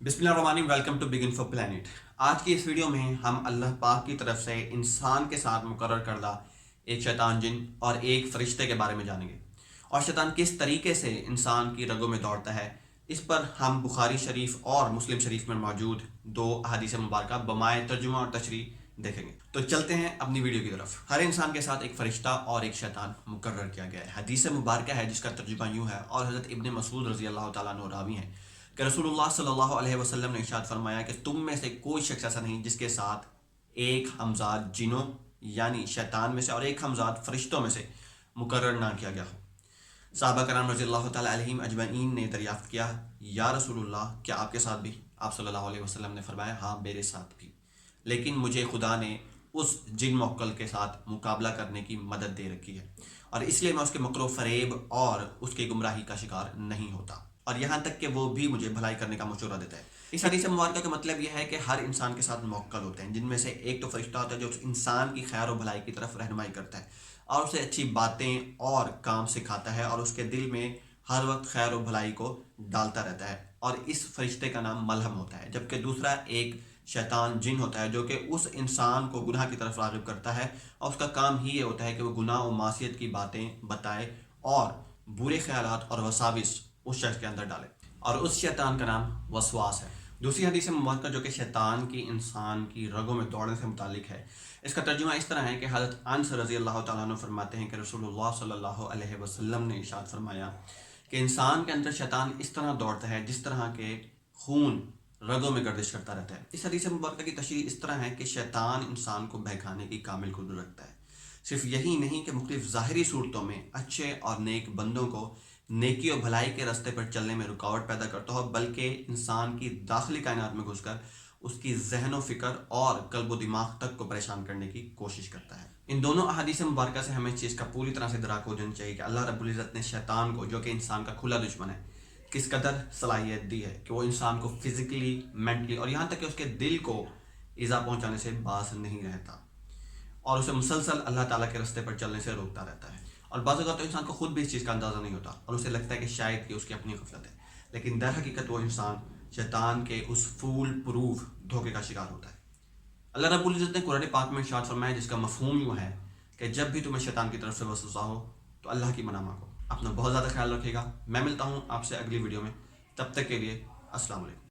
بسم اللہ الرحمن الرحیم، welcome to Big Info Plant. آج کی اس ویڈیو میں ہم اللہ پاک کی طرف سے انسان کے ساتھ مقرر کردہ ایک شیطان جن اور ایک فرشتے کے بارے میں جانیں گے، اور شیطان کس طریقے سے انسان کی رگوں میں دوڑتا ہے۔ اس پر ہم بخاری شریف اور مسلم شریف میں موجود دو احادیث مبارکہ بمائے ترجمہ اور تشریح دیکھیں گے۔ تو چلتے ہیں اپنی ویڈیو کی طرف۔ ہر انسان کے ساتھ ایک فرشتہ اور ایک شیطان مقرر کیا گیا ہے۔ حدیث مبارکہ ہے جس کا ترجمہ یوں ہے، اور حضرت ابن مسعود رضی اللہ تعالیٰ عنہ راوی ہیں کہ رسول اللہ صلی اللہ علیہ وسلم نے ارشاد فرمایا کہ تم میں سے کوئی شخص ایسا نہیں جس کے ساتھ ایک ہمزاد جنوں یعنی شیطان میں سے اور ایک ہمزاد فرشتوں میں سے مقرر نہ کیا گیا ہو۔ صحابہ کرام رضی اللہ تعالیٰ علیہم اجمعین نے دریافت کیا، یا رسول اللہ کیا آپ کے ساتھ بھی؟ آپ صلی اللہ علیہ وسلم نے فرمایا، ہاں میرے ساتھ بھی، لیکن مجھے خدا نے اس جن موکل کے ساتھ مقابلہ کرنے کی مدد دے رکھی ہے، اور اس لیے میں اس کے مکر و فریب اور اس کی گمراہی کا شکار نہیں ہوتا، اور یہاں تک کہ وہ بھی مجھے بھلائی کرنے کا مشورہ دیتا ہے۔ اس حدیث مبارکہ کا مطلب یہ ہے کہ ہر انسان کے ساتھ موکل ہوتے ہیں، جن میں سے ایک تو فرشتہ ہوتا ہے جو اس انسان کی خیر و بھلائی کی طرف رہنمائی کرتا ہے اور اسے اچھی باتیں اور کام سکھاتا ہے، اور اس کے دل میں ہر وقت خیر و بھلائی کو ڈالتا رہتا ہے، اور اس فرشتے کا نام ملہم ہوتا ہے۔ جبکہ دوسرا ایک شیطان جن ہوتا ہے جو کہ اس انسان کو گناہ کی طرف راغب کرتا ہے، اور اس کا کام ہی یہ ہوتا ہے کہ وہ گناہ و معصیت کی باتیں بتائے اور برے خیالات اور وساوس اس شخص کے اندر ڈالے، اور اس شیطان کا نام وسواس ہے۔ دوسری حدیث مبارکہ جو کہ شیطان کی انسان کی رگوں میں دوڑنے سے متعلق ہے، اس کا ترجمہ اس طرح ہے کہ حضرت انس رضی اللہ تعالیٰ عنہ فرماتے ہیں کہ رسول اللہ صلی اللہ علیہ وسلم نے ارشاد فرمایا کہ انسان کے اندر شیطان اس طرح دوڑتا ہے جس طرح کے خون رگوں میں گردش کرتا رہتا ہے۔ اس حدیث مبارکہ کی تشریح اس طرح ہے کہ شیطان انسان کو بہکانے کی کامل قدرت رکھتا ہے۔ صرف یہی نہیں کہ مختلف ظاہری صورتوں میں اچھے اور نیک بندوں کو نیکی و بھلائی کے راستے پر چلنے میں رکاوٹ پیدا کرتا ہو، بلکہ انسان کی داخلی کائنات میں گھس کر اس کی ذہن و فکر اور قلب و دماغ تک کو پریشان کرنے کی کوشش کرتا ہے۔ ان دونوں احادیث مبارکہ سے ہمیں اس چیز کا پوری طرح سے ادراک ہو جانا چاہیے کہ اللہ رب العزت نے شیطان کو، جو کہ انسان کا کھلا دشمن ہے، کس قدر صلاحیت دی ہے کہ وہ انسان کو فزیکلی، مینٹلی اور یہاں تک کہ اس کے دل کو ایذا پہنچانے سے باز نہیں رہتا، اور اسے مسلسل اللہ تعالیٰ کے راستے پر چلنے سے روکتا رہتا ہے۔ اور بعض اوقات تو انسان کو خود بھی اس چیز کا اندازہ نہیں ہوتا، اور اسے لگتا ہے کہ شاید یہ اس کی اپنی غفلت ہے، لیکن در حقیقت وہ انسان شیطان کے اس فول پروف دھوکے کا شکار ہوتا ہے۔ اللہ رب العزت نے قرآن پاک میں ارشاد فرمایا جس کا مفہوم یوں ہے کہ جب بھی تمہیں شیطان کی طرف سے وسوسہ ہو تو اللہ کی منع مانگو۔ اپنا بہت زیادہ خیال رکھیے گا۔ میں ملتا ہوں آپ سے اگلی ویڈیو میں، تب تک کے لیے السلام علیکم۔